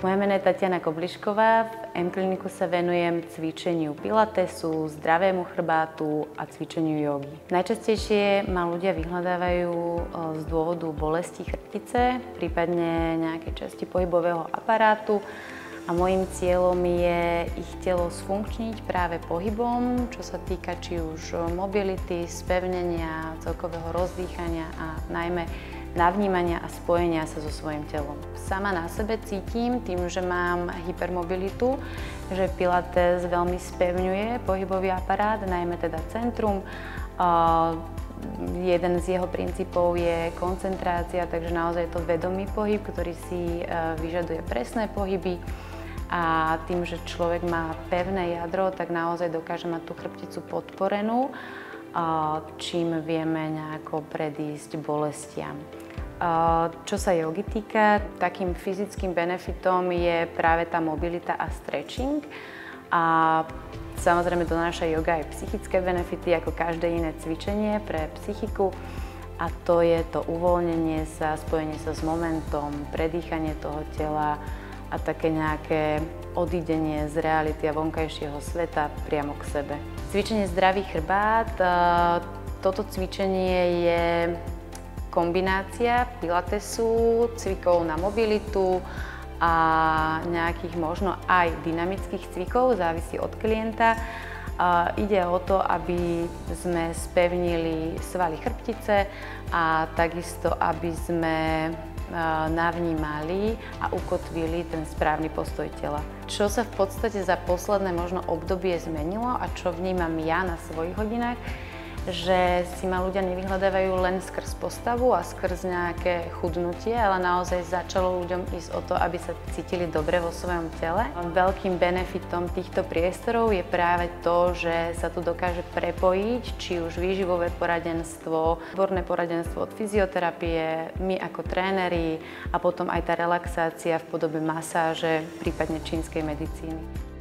Moje meno je Tatiana Koblišková. V M-kliniku sa venujem cvičeniu pilatesu, zdravému chrbátu a cvičeniu jogy. Najčastejšie ma ľudia vyhľadávajú z dôvodu bolesti chrbtice, prípadne nejakej časti pohybového aparátu. A môjim cieľom je ich telo sfunkčniť práve pohybom, čo sa týka či už mobility, spevnenia, celkového rozdýchania a najmä navnímania a spojenia sa so svojím telom. Sama na sebe cítim tým, že mám hypermobilitu, že pilates veľmi spevňuje pohybový aparát, najmä teda centrum. Jeden z jeho princípov je koncentrácia, takže naozaj je to vedomý pohyb, ktorý si vyžaduje presné pohyby. A tým, že človek má pevné jadro, tak naozaj dokáže mať tú chrbticu podporenú, čím vieme nejako predísť bolestiam. Čo sa jogy týka, takým fyzickým benefitom je práve tá mobilita a stretching. A samozrejme donáša joga aj psychické benefity, ako každé iné cvičenie pre psychiku. A to je to uvoľnenie sa, spojenie sa s momentom, predýchanie toho tela a také nejaké odídenie z reality a vonkajšieho sveta priamo k sebe. Cvičenie zdravý chrbát, toto cvičenie je kombinácia pilatesu, cvikov na mobilitu a nejakých možno aj dynamických cvikov, závisí od klienta. Ide o to, aby sme spevnili svaly chrbtice a takisto, aby sme navnímali a ukotvili ten správny postoj tela. Čo sa v podstate za posledné možno obdobie zmenilo a čo vnímam ja na svojich hodinách, že si ma ľudia nevyhľadávajú len skrz postavu a skrz nejaké chudnutie, ale naozaj začalo ľuďom ísť o to, aby sa cítili dobre vo svojom tele. Veľkým benefitom týchto priestorov je práve to, že sa tu dokáže prepojiť či už výživové poradenstvo, odborné poradenstvo od fyzioterapie, my ako tréneri a potom aj tá relaxácia v podobe masáže, prípadne čínskej medicíny.